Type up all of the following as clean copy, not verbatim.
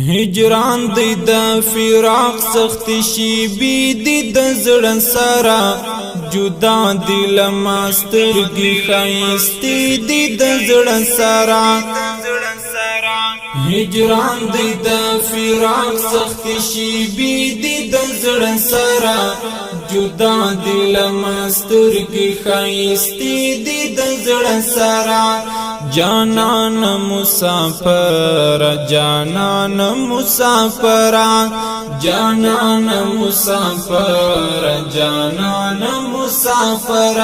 هجران دی د فراق سخت شیبی دی د زړه سره جدا دی لماسترګي خایستی دی د زړه سره هجران دی د فراق سخت شیبی دی د زړه سره جدا دی لماسترګي خایستی دی د زړه سره جانان مسافر جانان مسافر جانان مسافر جانان مسافر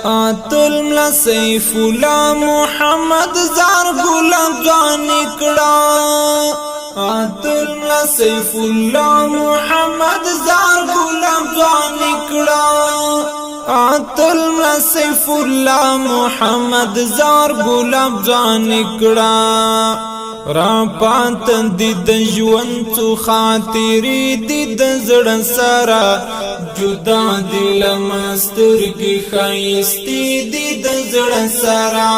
اتل ملا سیف الله محمد زار غلام جان کړه اتل ملا سیف الله محمد زار غلام جان کړه اتل ملا سیف الله محمد زار غلام جان کړه را پاتن دی د ژوند څو خاطرې دی د زړه سره جدا دی لماسترګي خایستی دی د زړه سره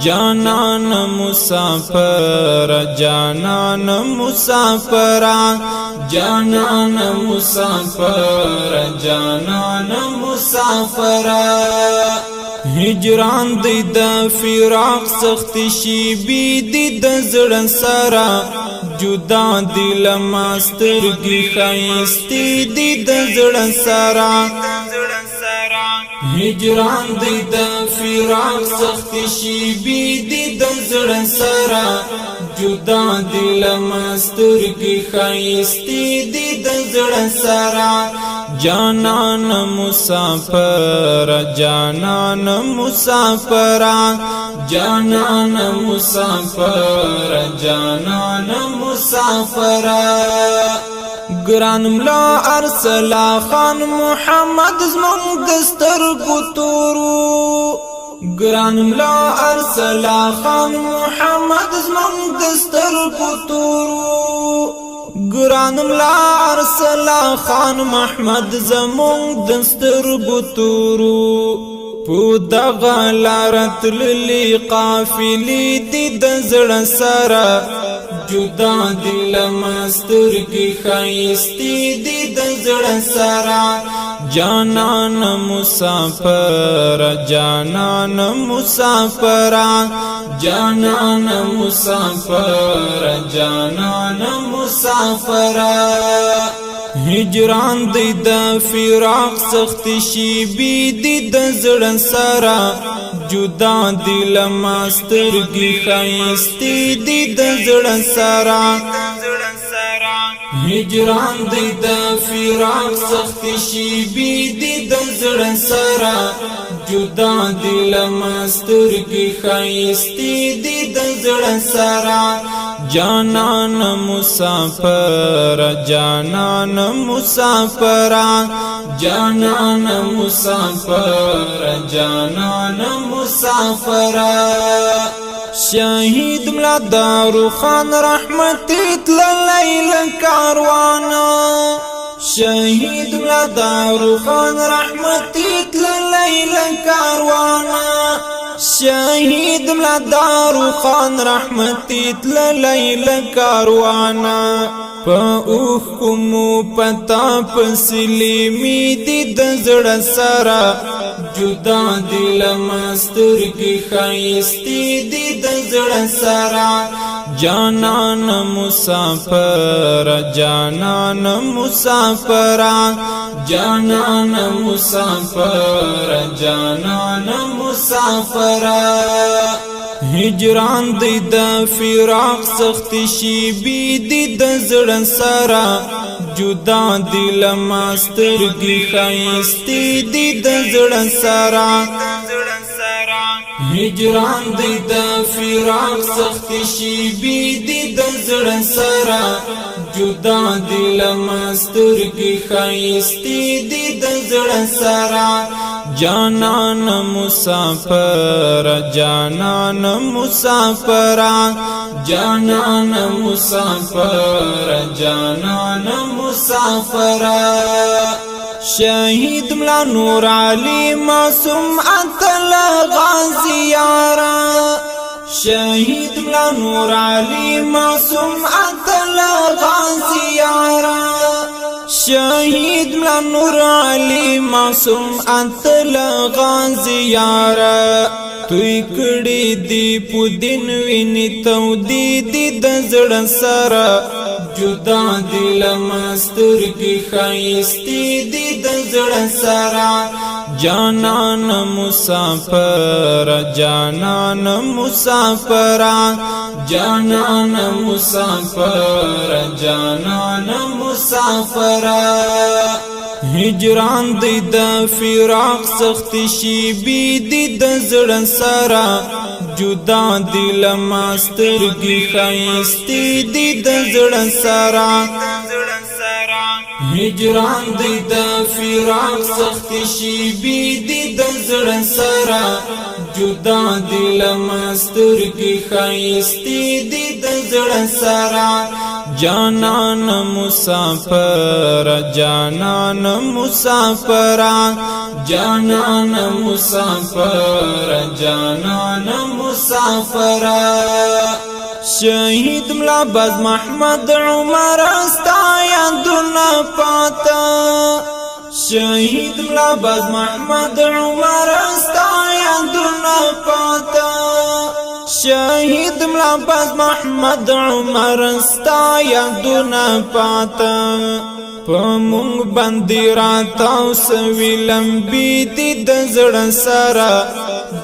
جانان مسافر جانان مسافر جانان مسافر جانان مسافر هجران دی د فراق سخت شیبی دی د زړه سره جدا دی لماسترګي خایستی دی د زړه سره هجران دی د فراق سخت شیبی دی د زړه سره جدا دی لماسترګي خایستی دی د زړه سره جانان مسافر جانان مسافر جانان مسافر جانان مسافر گران ملا ارسلا خان محمد زمون دستر گتورو گران ملا ارسلا خان محمد زمون دستر گتورو گران ملا ارسلا خان محمد زمون دستر گتورو پودا غلارت للی قافلی دی د زړه سره جدا دی لماسترګي خایستی دی د زړه سره جانان مسافر جانان مسافر جانان مسافر جانان مسافر هجران دی د فراق سخت شیبی دی د زړه سره جدا دی لماسترګي خایستی دی د زړه سره هجران دی د فراق سخت شیبی دی د زړه سره جدا دی لماسترګي خایستی دی د زړه سره جانان مسافر جانان مسافر جانان مسافر جانان مسافر شهید ملا دارو خان رحمتی تللیل کاروانا شهید ملا دارو خان رحمتی تللیل کاروانا شهید ملا دارو خان رحمتی تللیل کاروانا پا اوخ کمو پتا پسلیمی دی د زړه سره جدا دی لماسترګي خایستی دی د زړه سره جانان مسافر جانان مسافر جانان مسافر جانان مسافر هجران دی د فراق سخت شیبی دی د زړه سره جدا دی لماسترګي خایستی دی د زړه سره هجران دی د فراق سخت شیبی دی د زړه سره جدا دی لماسترګي خایستی دی د زړه سره جانان مسافر جانان مسافر جانان مسافر جانان مسافر شهید ملا نور علی معصوم اتل غازی یارا شهید ملا نور علی معصوم اتل غازی یارا شهید ملا نور علی معصوم اتل غازی یارا توی کړي دی پودین ویني تو دی د زړه سره جدا دل مستر کی خایستی دی د زړه سره جانان مسافر جانان مسافر جانان مسافر جانان مسافر هجران دی د فراق سخت شي بي دی د زړه سره جدا دل مستر کی خایستی دی د زړه سره هجران دی د فراق سخت شي بي دی د زړه سره جدا دل مستر کی خایستی دی د زړه سره جانان مسافر جانان مسافر جانان مسافر جانان مسافر شهید ملا باز محمد عمر استایا دنا پاتا شهید ملا باز محمد عمر استایا دنا پاتا شهید ملا باز محمد عمر استایا دنا پاتا پمونگ بندی راتاو سوی لمبی دی د زړه سره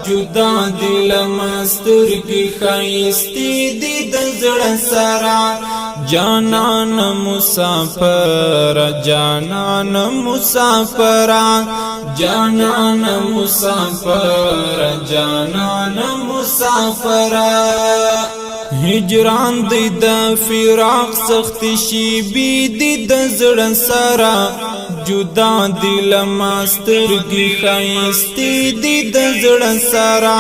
جدا دل مستر کی خایستی دی د زړه سره جانان مسافر جانان مسافر جانان مسافر جانان مسافر هجران دی د فراق سخت شي بي دی د زړه سره جدا دل مستر کی خایستی دی د زړه سره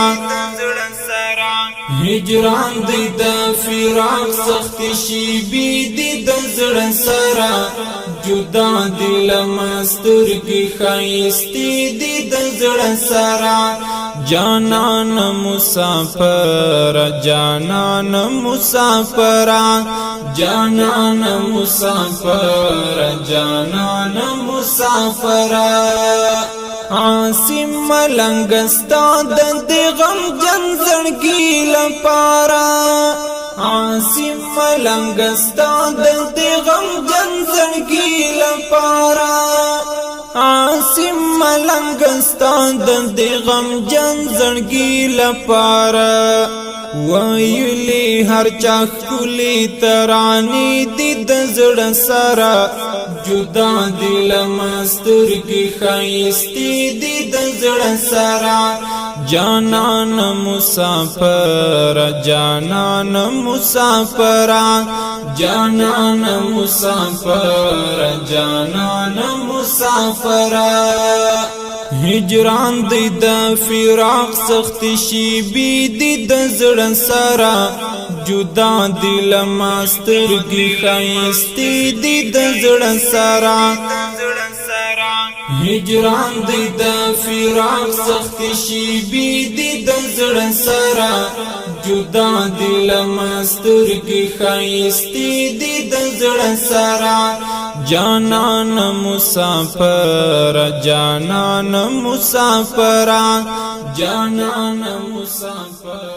هجران دی د فراق سخت شي بي دی د زړه سره جدا دل مستر کی خایستی دی د زړه سره جانان مسافر جانان مسافر جانان مسافر جانان مسافر عاصم ملنګستا د غم جنزړګي لپاره عاصم ملنګستا د غم جنزړګي لپاره عاصم ملنګستان د غم جن زړګي لپاره ویلی هر چا خلی ترانی دی د زړه سره جدا دل مستر کی خایستی دی د زړه سره جانان مسافر جانان مسافر جانان مسافر جانان مسافر هجران دی د فراق سخت شي بي دی د زړه سره جدا دل مستر کی خایستی دی د زړه سره هجران دی د فراق سخت شي بي دی د زړه سره جدا دل مستر کی خایستی دی د زړه سره جانان مسافر جانان مسافر جانان مسافر